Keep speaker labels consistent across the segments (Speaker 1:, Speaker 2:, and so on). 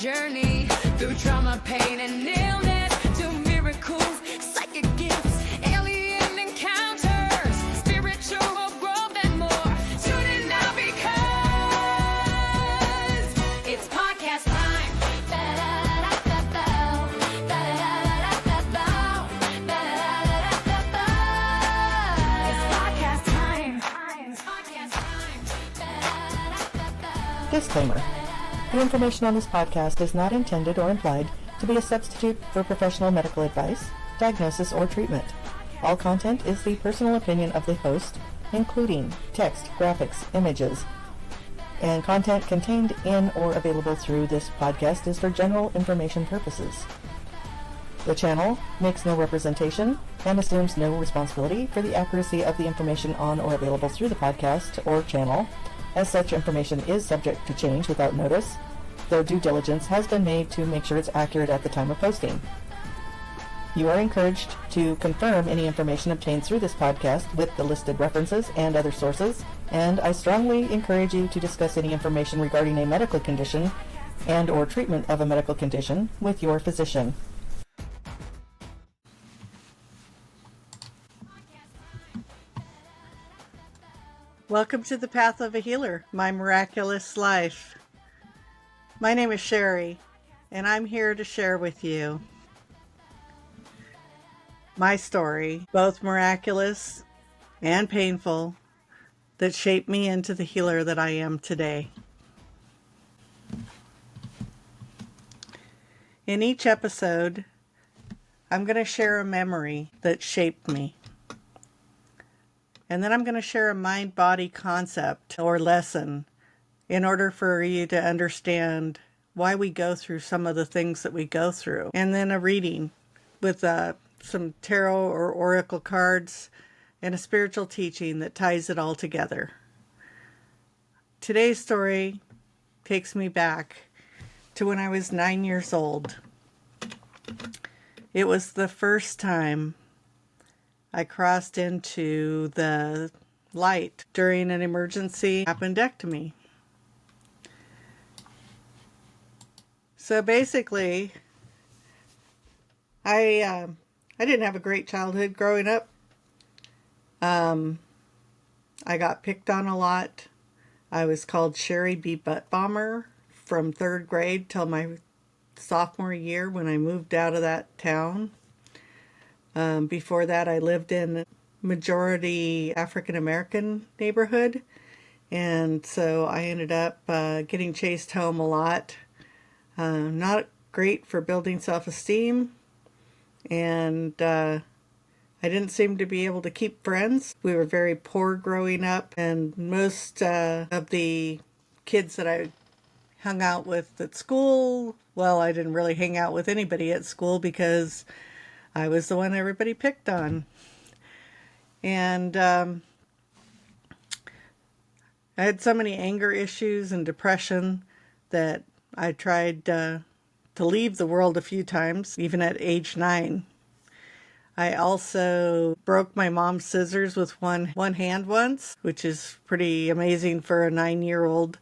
Speaker 1: journey through trauma, pain, and illness to miracles, psychic gifts, alien encounters, spiritual growth, and more. Tune in now because it's podcast time. It's podcast time.
Speaker 2: Disclaimer. The information on this podcast is not intended or implied to be a substitute for professional medical advice, diagnosis, or treatment. All content is the personal opinion of the host, including text, graphics, images, and content contained in or available through this podcast is for general information purposes. The channel makes no representation and assumes no responsibility for the accuracy of the information on or available through the podcast or channel, as such information is subject to change without notice, though due diligence has been made to make sure it's accurate at the time of posting. You are encouraged to confirm any information obtained through this podcast with the listed references and other sources, and I strongly encourage you to discuss any information regarding a medical condition and or treatment of a medical condition with your physician.
Speaker 3: Welcome to the Path of a Healer, my miraculous life. My name is Sheri, and I'm here to share with you my story, both miraculous and painful, that shaped me into the healer that I am today. In each episode, I'm going to share a memory that shaped me. And then I'm going to share a mind-body concept or lesson in order for you to understand why we go through some of the things that we go through. And then a reading with some tarot or oracle cards and a spiritual teaching that ties it all together. Today's story takes me back to when I was 9 years old. It was the first time I crossed into the light during an emergency appendectomy. So basically, I didn't have a great childhood growing up. I got picked on a lot. I was called Sheri B. Butt Bomber from 3rd grade till my sophomore year when I moved out of that town. Before that, I lived in a majority African American neighborhood, and so I ended up getting chased home a lot. Not great for building self-esteem, and I didn't seem to be able to keep friends. We were very poor growing up, and most of the kids that I hung out with at school, well, I didn't really hang out with anybody at school because I was the one everybody picked on. And I had so many anger issues and depression that I tried to leave the world a few times, even at age 9. I also broke my mom's scissors with one hand once, which is pretty amazing for a 9-year-old.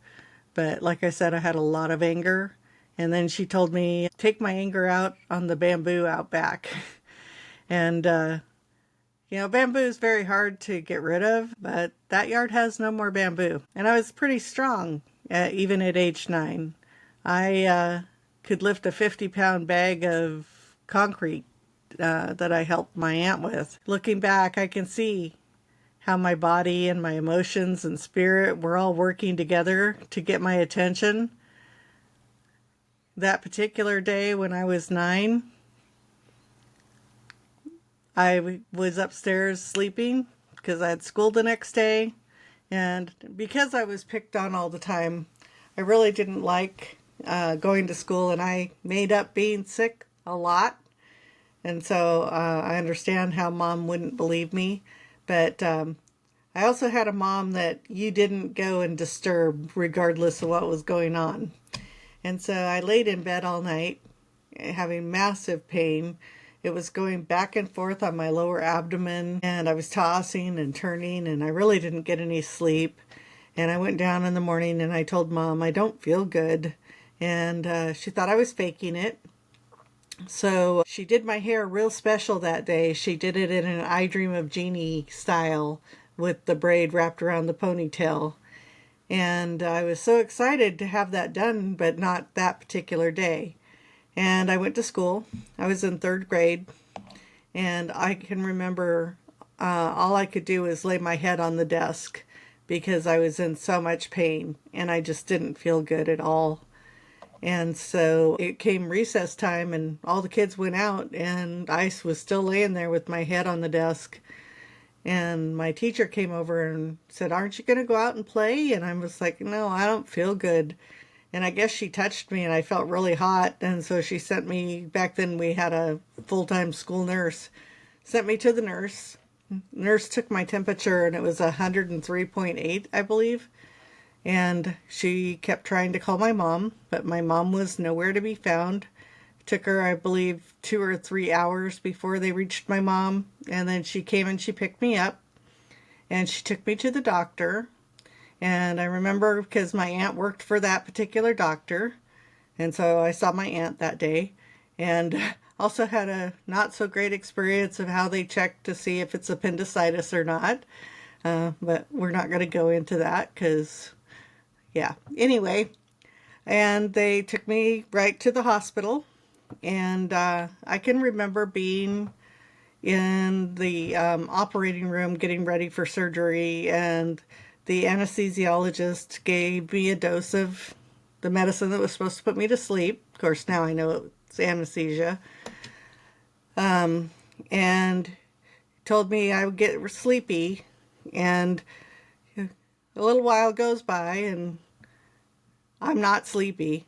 Speaker 3: But like I said, I had a lot of anger. And then she told me, take my anger out on the bamboo out back. And, bamboo is very hard to get rid of, but that yard has no more bamboo. And I was pretty strong, even at age 9. I could lift a 50-pound bag of concrete that I helped my aunt with. Looking back, I can see how my body and my emotions and spirit were all working together to get my attention. That particular day when I was 9, I was upstairs sleeping because I had school the next day. And because I was picked on all the time, I really didn't like going to school, and I made up being sick a lot. And so I understand how Mom wouldn't believe me. But I also had a mom that you didn't go and disturb regardless of what was going on. And so I laid in bed all night having massive pain. It was going back and forth on my lower abdomen, and I was tossing and turning, and I really didn't get any sleep. And I went down in the morning and I told Mom, I don't feel good. and she thought I was faking it. So she did my hair real special that day. She did it in an I Dream of Jeannie style with the braid wrapped around the ponytail. And I was so excited to have that done, but not that particular day. And I went to school. I was in third grade, and I can remember all I could do was lay my head on the desk because I was in so much pain and I just didn't feel good at all. And so it came recess time and all the kids went out and I was still laying there with my head on the desk. And my teacher came over and said, "Aren't you going to go out and play?" And I was like, "No, I don't feel good." And I guess she touched me and I felt really hot. And so she sent me, back then we had a full-time school nurse, sent me to the nurse. Nurse took my temperature and it was 103.8, I believe. And she kept trying to call my mom, but my mom was nowhere to be found. It took her, I believe, 2 or 3 hours before they reached my mom. And then she came and she picked me up and she took me to the doctor. And I remember because my aunt worked for that particular doctor. And so I saw my aunt that day and also had a not so great experience of how they check to see if it's appendicitis or not. But we're not going to go into that because, yeah. Anyway, and they took me right to the hospital. And I can remember being in the operating room getting ready for surgery, and the anesthesiologist gave me a dose of the medicine that was supposed to put me to sleep. Of course, now I know it's anesthesia. And told me I would get sleepy. And a little while goes by and I'm not sleepy.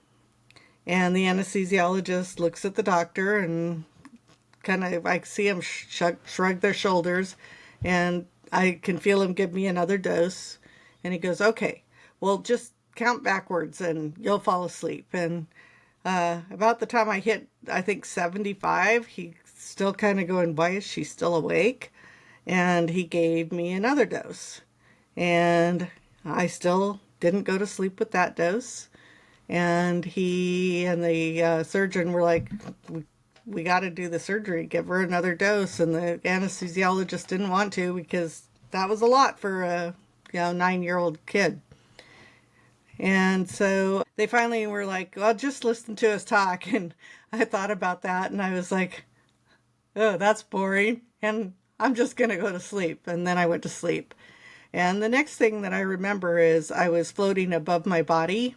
Speaker 3: And the anesthesiologist looks at the doctor and kind of, I see him shrug their shoulders, and I can feel him give me another dose. And he goes, "Okay, well, just count backwards and you'll fall asleep." And about the time I hit, I think 75, he's still kind of going, "Why is she still awake?" And he gave me another dose. And I still didn't go to sleep with that dose. And he and the surgeon were like, we got to do the surgery, give her another dose. And the anesthesiologist didn't want to because that was a lot for a 9-year-old kid. And so they finally were like, "Well, just listen to us talk." And I thought about that and I was like, "Oh, that's boring. And I'm just going to go to sleep." And then I went to sleep. And the next thing that I remember is I was floating above my body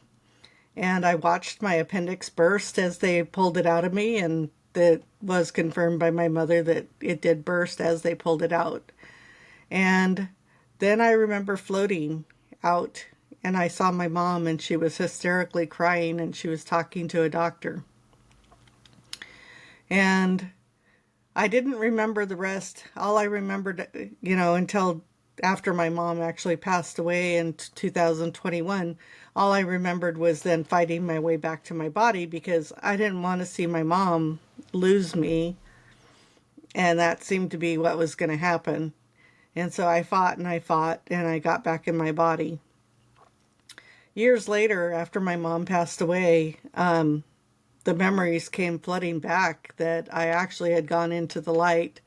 Speaker 3: and I watched my appendix burst as they pulled it out of me, and that was confirmed by my mother that it did burst as they pulled it out. And then I remember floating out and I saw my mom and she was hysterically crying and she was talking to a doctor. And I didn't remember the rest. All I remembered, until after my mom actually passed away in 2021, all I remembered was then fighting my way back to my body because I didn't want to see my mom lose me. And that seemed to be what was going to happen. And so I fought and I fought and I got back in my body. Years later, after my mom passed away, the memories came flooding back that I actually had gone into the light,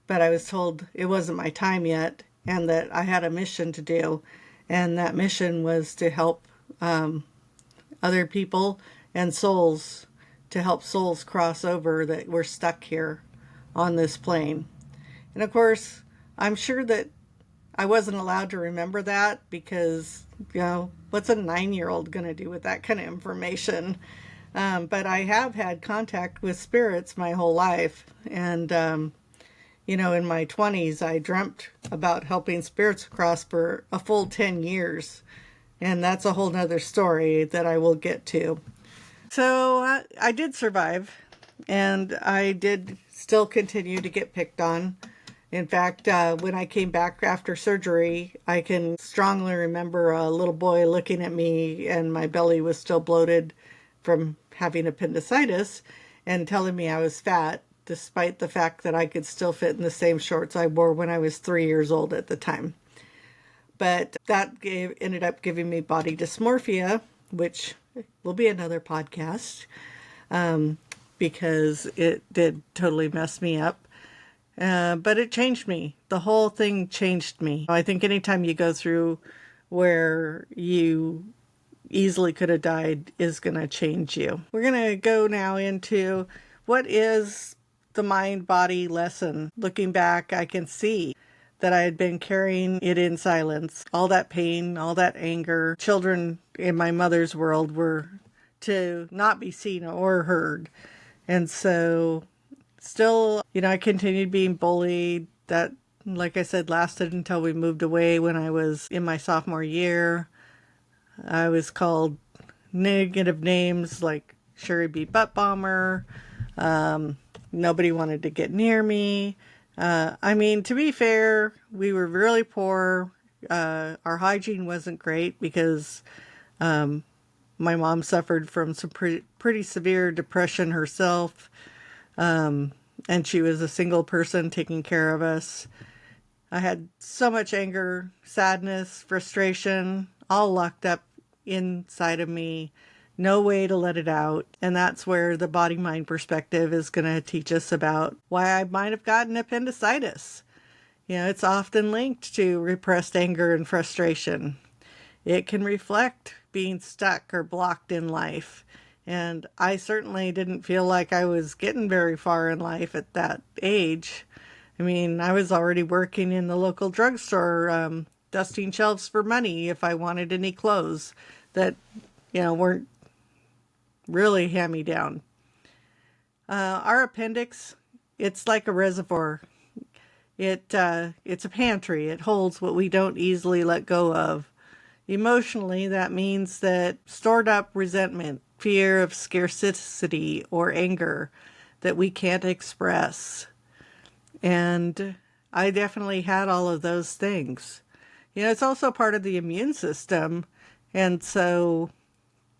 Speaker 3: but I was told it wasn't my time yet and that I had a mission to do. And that mission was to help other people and souls, to help souls cross over that were stuck here on this plane. And of course, I'm sure that I wasn't allowed to remember that because, what's a 9-year-old going to do with that kind of information? But I have had contact with spirits my whole life. And, in my 20s, I dreamt about helping spirits cross for a full 10 years. And that's a whole nother story that I will get to. So I did survive, and I did still continue to get picked on. In fact, when I came back after surgery, I can strongly remember a little boy looking at me, and my belly was still bloated from having appendicitis, and telling me I was fat, despite the fact that I could still fit in the same shorts I wore when I was 3 years old at the time. But that ended up giving me body dysmorphia, which will be another podcast, because it did totally mess me up. But it changed me. The whole thing changed me. I think anytime you go through where you easily could have died is going to change you. We're going to go now into what is the mind-body lesson. Looking back, I can see that I had been carrying it in silence. All that pain, all that anger. Children in my mother's world were to not be seen or heard. And so still, I continued being bullied. That, like I said, lasted until we moved away when I was in my sophomore year. I was called negative names like Sheri Butt Bomber. Nobody wanted to get near me. To be fair, we were really poor. Our hygiene wasn't great because my mom suffered from some pretty severe depression herself. And she was a single person taking care of us. I had so much anger, sadness, frustration, all locked up inside of me. No way to let it out. And that's where the body-mind perspective is going to teach us about why I might have gotten appendicitis. It's often linked to repressed anger and frustration. It can reflect being stuck or blocked in life. And I certainly didn't feel like I was getting very far in life at that age. I was already working in the local drugstore, dusting shelves for money if I wanted any clothes that, weren't really hand-me-down. Our appendix, it's like a reservoir. It's a pantry. It holds what we don't easily let go of. Emotionally, that means that stored up resentment, fear of scarcity, or anger that we can't express. And I definitely had all of those things. It's also part of the immune system. And so,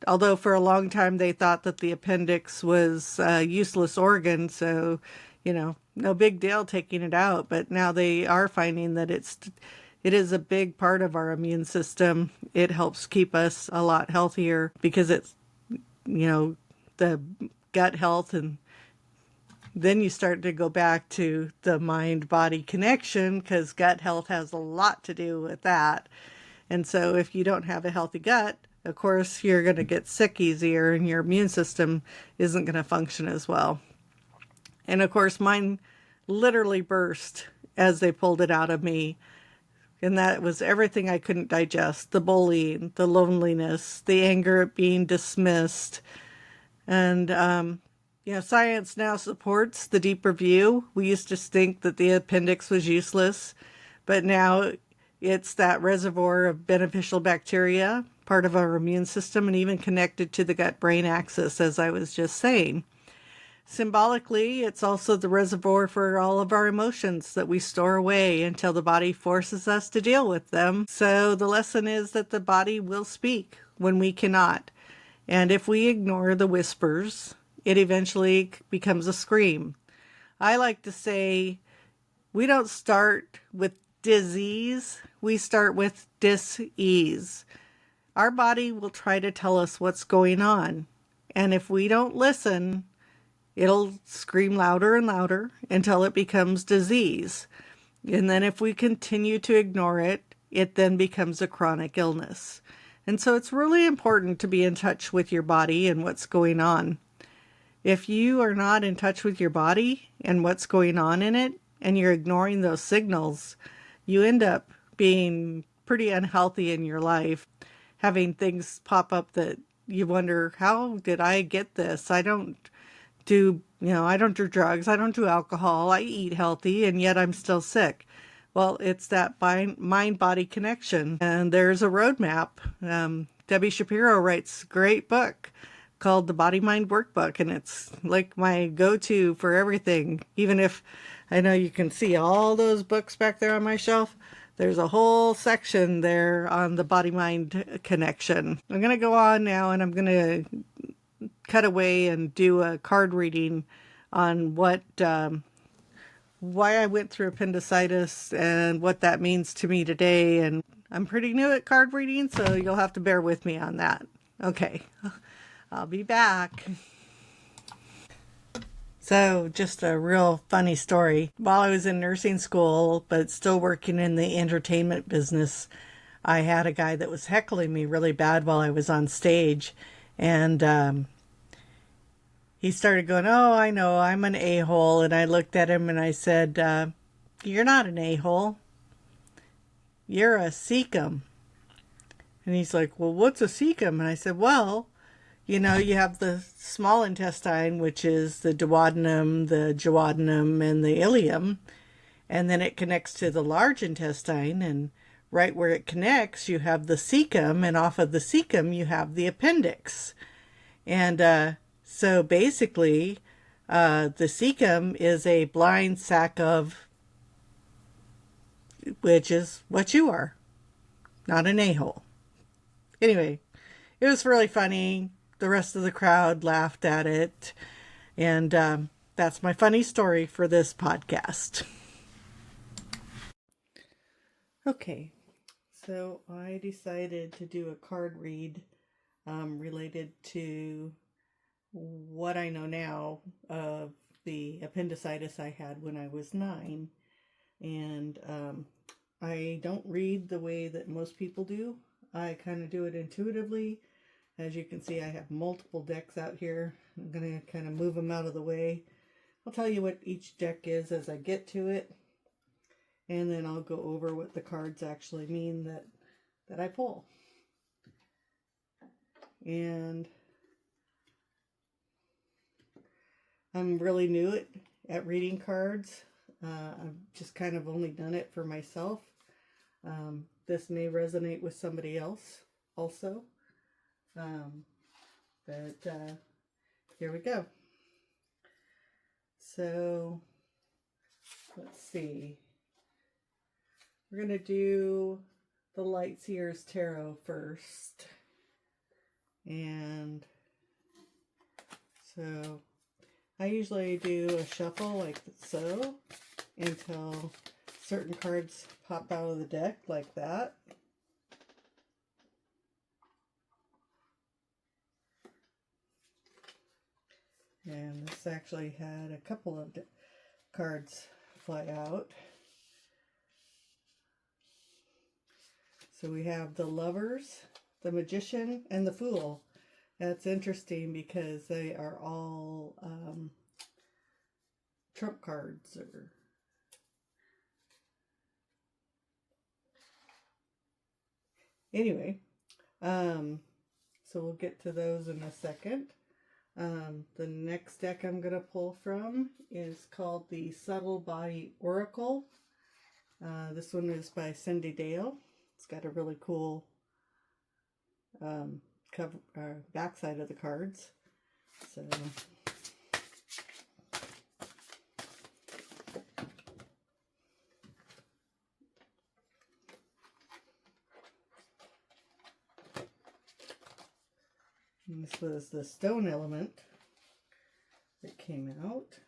Speaker 3: although for a long time they thought that the appendix was a useless organ, so, no big deal taking it out. But now they are finding that it is a big part of our immune system. It helps keep us a lot healthier because it's, the gut health. And then you start to go back to the mind-body connection because gut health has a lot to do with that. And so if you don't have a healthy gut, of course, you're going to get sick easier and your immune system isn't going to function as well. And of course, mine literally burst as they pulled it out of me. And that was everything I couldn't digest. The bullying, the loneliness, the anger at being dismissed. And, science now supports the deeper view. We used to think that the appendix was useless, but now it's that reservoir of beneficial bacteria, part of our immune system, and even connected to the gut-brain axis, as I was just saying. Symbolically, it's also the reservoir for all of our emotions that we store away until the body forces us to deal with them. So the lesson is that the body will speak when we cannot. And if we ignore the whispers, it eventually becomes a scream. I like to say, we don't start with disease, we start with dis-ease. Our body will try to tell us what's going on. And if we don't listen, it'll scream louder and louder until it becomes disease. And then if we continue to ignore it, it then becomes a chronic illness. And so it's really important to be in touch with your body and what's going on. If you are not in touch with your body and what's going on in it, and you're ignoring those signals, you end up being pretty unhealthy in your life, having things pop up that you wonder, how did I get this? I don't do drugs, I don't do alcohol, I eat healthy, and yet I'm still sick. Well, it's that mind-body connection, and there's a roadmap. Debbie Shapiro writes a great book called The Body-Mind Workbook, and it's like my go-to for everything. Even if I know you can see all those books back there on my shelf, there's a whole section there on the body-mind connection. I'm going to go on now, and I'm going to cut away and do a card reading on why I went through appendicitis and what that means to me today. And I'm pretty new at card reading, so you'll have to bear with me on that. Okay, I'll be back. So, just a real funny story. While I was in nursing school, but still working in the entertainment business, I had a guy that was heckling me really bad while I was on stage. And he started going, "Oh, I know, I'm an a-hole." And I looked at him and I said, "You're not an a-hole. You're a cecum." And he's like, "Well, what's a cecum?" And I said, "Well, you know, you have the small intestine, which is the duodenum, the duodenum, and the ileum. And then it connects to the large intestine. And right where it connects, you have the cecum. And off of the cecum, you have the appendix. And so basically, the cecum is a blind sac of, which is what you are, not an a-hole." Anyway, it was really funny. The rest of the crowd laughed at it. And that's my funny story for this podcast. Okay, so I decided to do a card read related to what I know now of the appendicitis I had when I was 9. And I don't read the way that most people do. I kind of do it intuitively. As you can see, I have multiple decks out here. I'm going to kind of move them out of the way. I'll tell you what each deck is as I get to it. And then I'll go over what the cards actually mean that I pull. And I'm really new at reading cards. I've just kind of only done it for myself. This may resonate with somebody else also. But here we go. So let's see. We're going to do the Lightseer's Tarot first. And so I usually do a shuffle like so until certain cards pop out of the deck like that. And this actually had a couple of cards fly out. So we have the Lovers, the Magician, and the Fool. That's interesting because they are all trump cards. Anyway, so we'll get to those in a second. The next deck I'm going to pull from is called the Subtle Body Oracle. This one is by Cindy Dale. It's got a really cool backside of the cards. So this was the stone element that came out.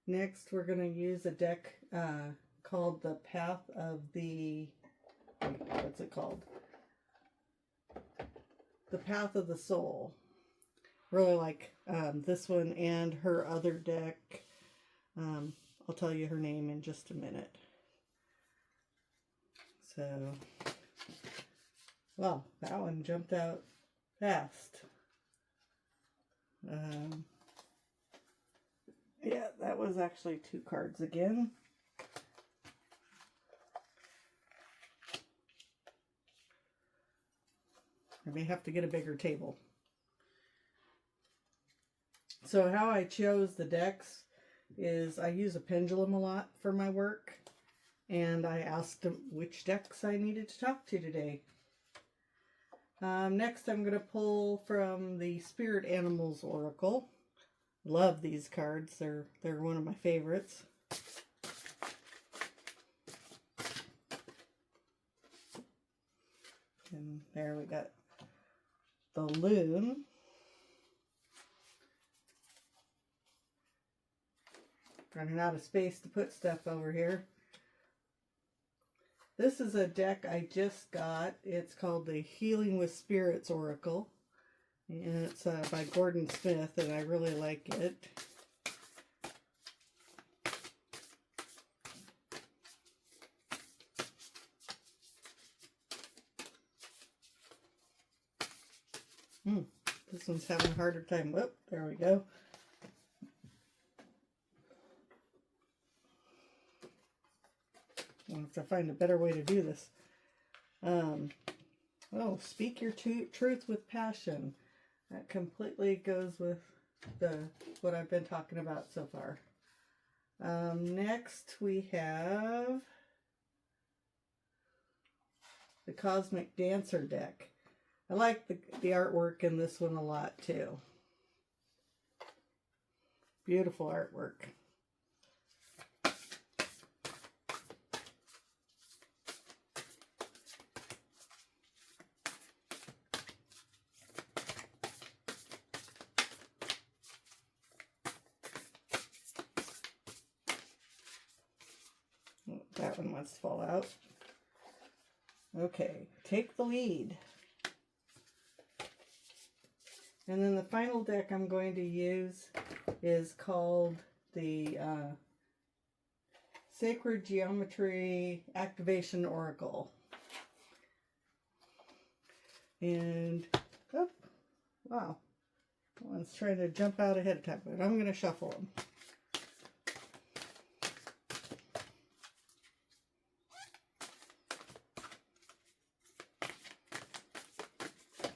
Speaker 3: Next, we're going to use a deck called the Path of the, what's it called? The Path of the Soul. Really like this one and her other deck. I'll tell you her name in just a minute. So, well, that one jumped out fast. Yeah, that was actually 2 cards again. I may have to get a bigger table. So how I chose the decks is I use a pendulum a lot for my work. And I asked them which decks I needed to talk to today. Next I'm going to pull from the Spirit Animals Oracle. Love these cards. They're one of my favorites. And there we got the Loon. Running out of space to put stuff over here. This is a deck I just got. It's called the Healing with Spirits Oracle. And it's by Gordon Smith, and I really like it. This one's having a harder time. Whoop, there we go. I'll have to find a better way to do this. Oh, speak your truth with passion. That completely goes with what I've been talking about so far. Next we have the Cosmic Dancer deck. I like the artwork in this one a lot too. Beautiful artwork. Oh, that one wants to fall out. Okay, take the lead. And then the final deck I'm going to use is called the Sacred Geometry Activation Oracle. And, oh, wow. That one's trying to jump out ahead of time, but I'm going to shuffle them.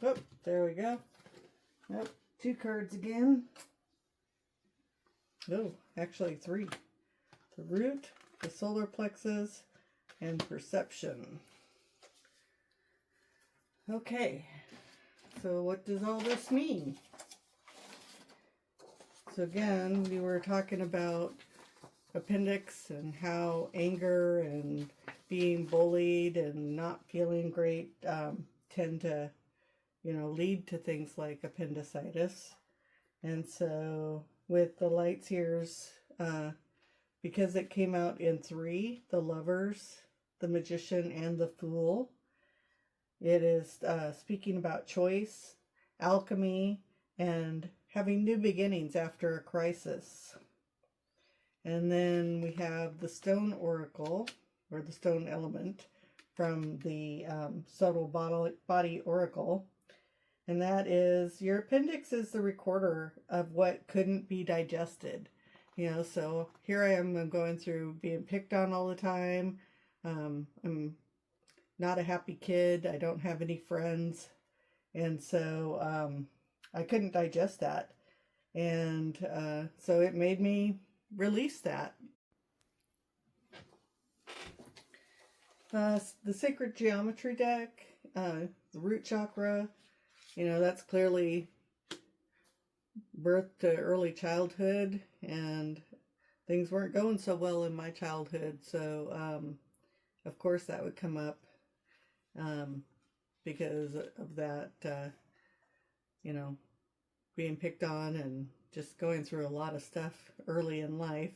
Speaker 3: Oh, there we go. Nope, 2 cards again. Oh, actually 3. The root, the solar plexus, and perception. Okay, so what does all this mean? So again, we were talking about appendix and how anger and being bullied and not feeling great tend to lead to things like appendicitis. And so with the lights years, because it came out in 3, the Lovers, the Magician, and the Fool, it is speaking about choice, alchemy, and having new beginnings after a crisis. And then we have the Stone Oracle, or the Stone Element, from the Subtle Body Oracle. And that is, your appendix is the recorder of what couldn't be digested. So here I am, I'm going through being picked on all the time. I'm not a happy kid. I don't have any friends. And so I couldn't digest that. And so it made me release that. The Sacred Geometry deck, the root chakra, that's clearly birth to early childhood, and things weren't going so well in my childhood. So, of course, that would come up because of that, being picked on and just going through a lot of stuff early in life,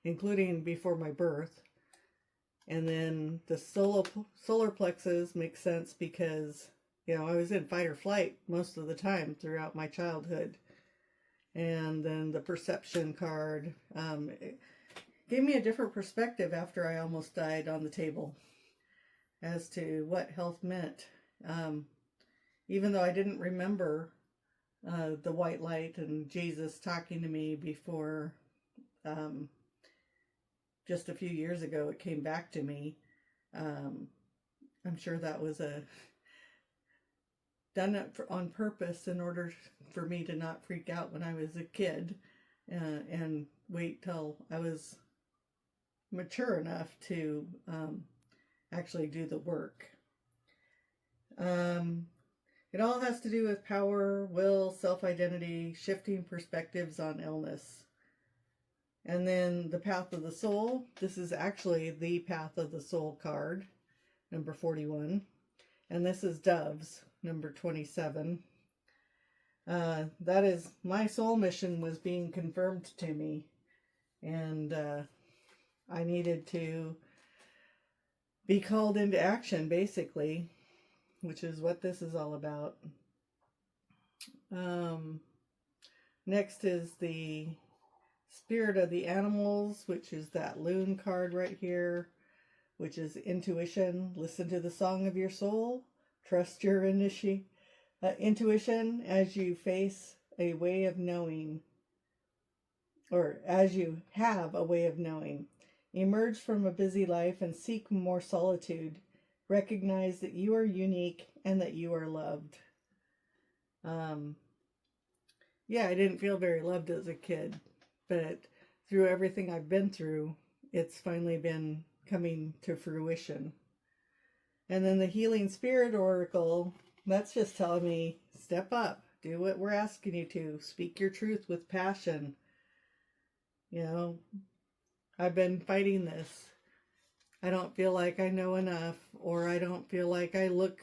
Speaker 3: including before my birth. And then the solar plexus makes sense because I was in fight or flight most of the time throughout my childhood. And then the perception card it gave me a different perspective after I almost died on the table as to what health meant. Even though I didn't remember the white light and Jesus talking to me before, just a few years ago, it came back to me. I'm sure that was done it on purpose in order for me to not freak out when I was a kid, and wait till I was mature enough to actually do the work. It all has to do with power, will, self-identity, shifting perspectives on illness. And then the Path of the Soul. This is actually the Path of the Soul card, number 41. And this is Doves, number 27. That is, my soul mission was being confirmed to me. And I needed to be called into action, basically, which is what this is all about. Next is the spirit of the animals, which is that loon card right here, which is intuition. Listen to the song of your soul. Trust your intuition as you face a way of knowing, or as you have a way of knowing. Emerge from a busy life and seek more solitude. Recognize that you are unique and that you are loved. Yeah, I didn't feel very loved as a kid, but through everything I've been through, it's finally been coming to fruition. And then the healing spirit oracle, that's just telling me, step up, do what we're asking you to, speak your truth with passion. You know, I've been fighting this. I don't feel like I know enough, or I don't feel like I look,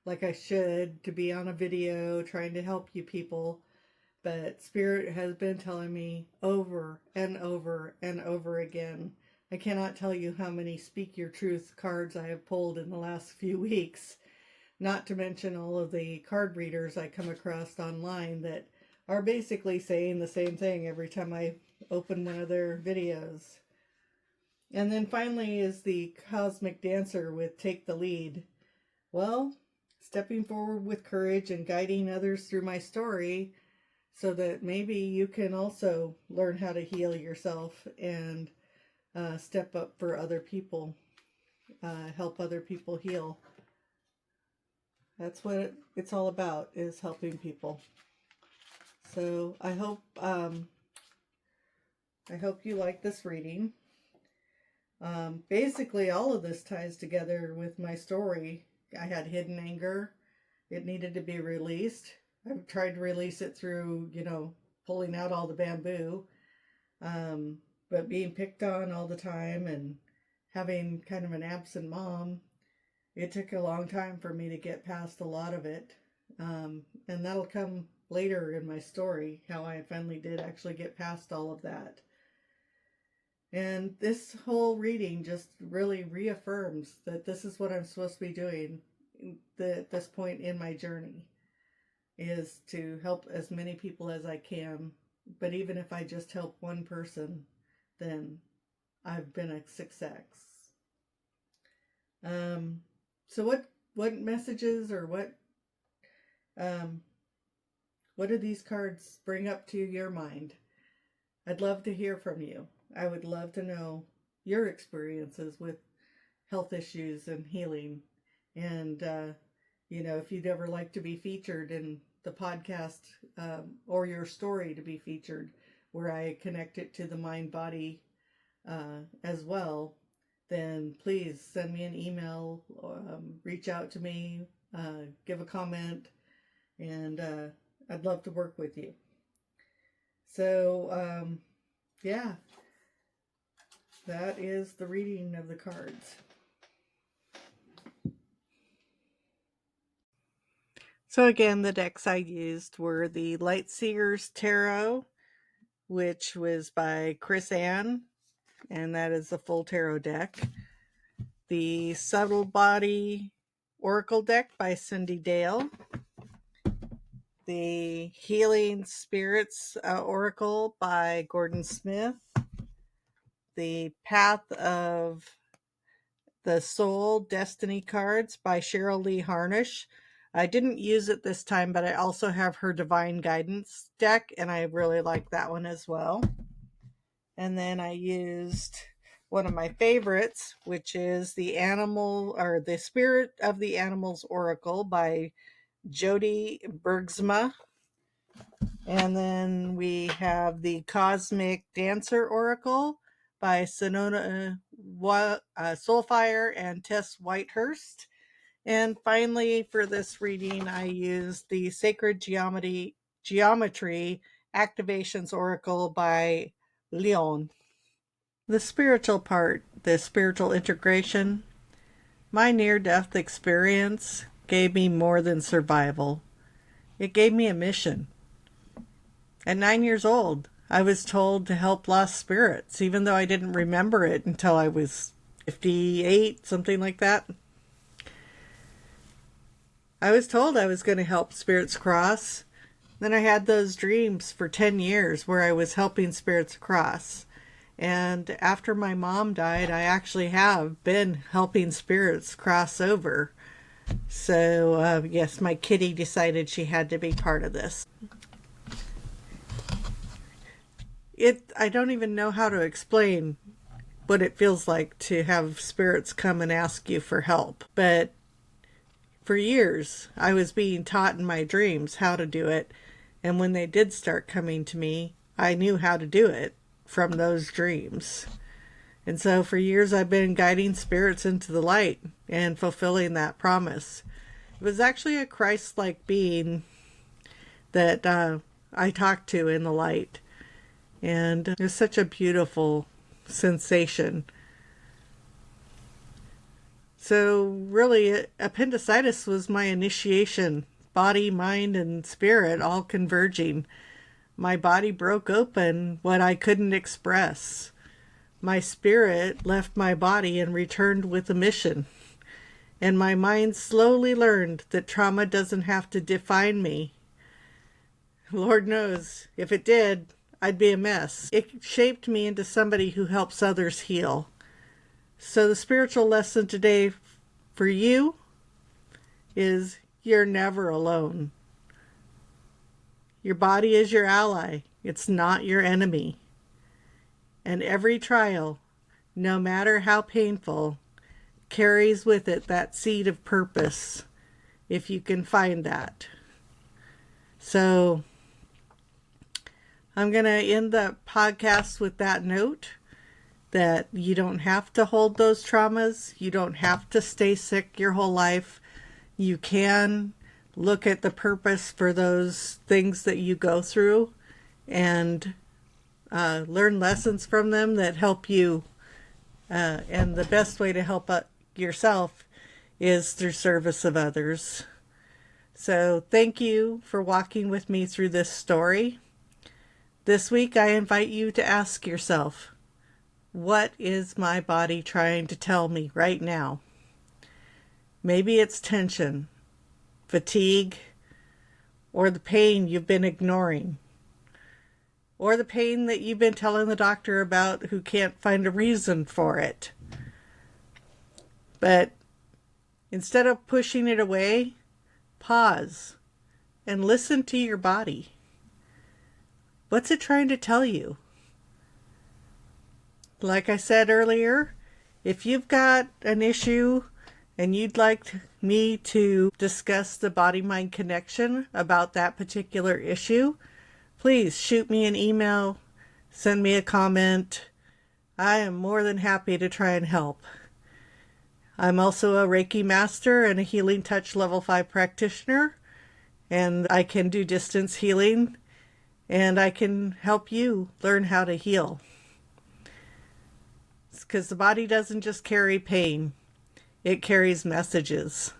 Speaker 3: like I should to be on a video trying to help you people. But Spirit has been telling me over and over and over again. I cannot tell you how many Speak Your Truth cards I have pulled in the last few weeks. Not to mention all of the card readers I come across online that are basically saying the same thing every time I open one of their videos. And then finally is the Cosmic Dancer with Take the Lead. Well, stepping forward with courage and guiding others through my story so that maybe you can also learn how to heal yourself and step up for other people, help other people heal. That's what it's all about, is helping people. So I hope you like this reading. Basically, all of this ties together with my story. I had hidden anger. It needed to be released. I've tried to release it through, pulling out all the bamboo. But being picked on all the time and having kind of an absent mom, it took a long time for me to get past a lot of it. And that'll come later in my story, how I finally did actually get past all of that. And this whole reading just really reaffirms that this is what I'm supposed to be doing at this point in my journey, is to help as many people as I can. But even if I just help one person, then I've been a success. So what messages or what do these cards bring up to your mind? I'd love to hear from you. I would love to know your experiences with health issues and healing. And, if you'd ever like to be featured in the podcast, or your story to be featured, where I connect it to the mind-body as well, then please send me an email, reach out to me, give a comment, and I'd love to work with you. So, yeah. That is the reading of the cards. So again, the decks I used were the Lightseers Tarot, which was by Chris Ann, and that is the full tarot deck. The Subtle Body Oracle deck by Cindy Dale. The Healing Spirits Oracle by Gordon Smith. The Path of the Soul Destiny cards by Cheryl Lee Harnish. I didn't use it this time, but I also have her Divine Guidance deck, and I really like that one as well. And then I used one of my favorites, which is the Spirit of the Animals Oracle by Jody Bergsma. And then we have the Cosmic Dancer Oracle by Sonona Soulfire and Tess Whitehurst. And finally, for this reading, I used the Sacred Geometry Activations Oracle by Leon. The spiritual part, the spiritual integration. My near-death experience gave me more than survival. It gave me a mission. At 9 years old, I was told to help lost spirits, even though I didn't remember it until I was 58, something like that. I was told I was going to help spirits cross. Then I had those dreams for 10 years where I was helping spirits cross. And after my mom died, I actually have been helping spirits cross over. So, yes, my kitty decided she had to be part of this. I don't even know how to explain what it feels like to have spirits come and ask you for help. But for years, I was being taught in my dreams how to do it. And when they did start coming to me, I knew how to do it from those dreams. And so for years, I've been guiding spirits into the light and fulfilling that promise. It was actually a Christ-like being that I talked to in the light. And it was such a beautiful sensation. So really, appendicitis was my initiation. Body, mind, and spirit all converging. My body broke open what I couldn't express. My spirit left my body and returned with a mission. And my mind slowly learned that trauma doesn't have to define me. Lord knows, if it did, I'd be a mess. It shaped me into somebody who helps others heal. So the spiritual lesson today for you is you're never alone. Your body is your ally. It's not your enemy. And every trial, no matter how painful, carries with it that seed of purpose, if you can find that. So I'm going to end the podcast with that note, that you don't have to hold those traumas. You don't have to stay sick your whole life. You can look at the purpose for those things that you go through and learn lessons from them that help you. And the best way to help yourself is through service of others. So thank you for walking with me through this story. This week, I invite you to ask yourself, what is my body trying to tell me right now? Maybe it's tension, fatigue, or the pain you've been ignoring, or the pain that you've been telling the doctor about who can't find a reason for it. But instead of pushing it away, pause and listen to your body. What's it trying to tell you? Like I said earlier, if you've got an issue and you'd like me to discuss the body-mind connection about that particular issue, please shoot me an email, send me a comment. I am more than happy to try and help. I'm also a Reiki master and a Healing Touch Level 5 practitioner, and I can do distance healing, and I can help you learn how to heal. Because the body doesn't just carry pain, it carries messages.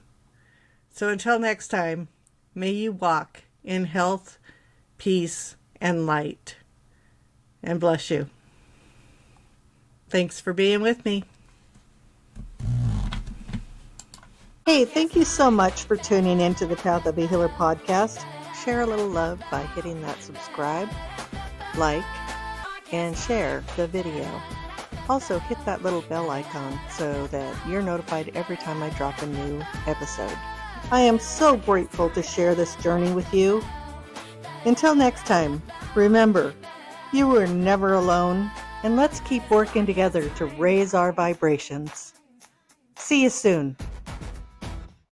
Speaker 3: So until next time, may you walk in health, peace, and light. And bless you. Thanks for being with me. Hey, thank you so much for tuning into the Path of a Healer podcast. Share a little love by hitting that subscribe, like, and share the video. Also, hit that little bell icon so that you're notified every time I drop a new episode. I am so grateful to share this journey with you. Until next time, remember, you are never alone, and let's keep working together to raise our vibrations. See you soon.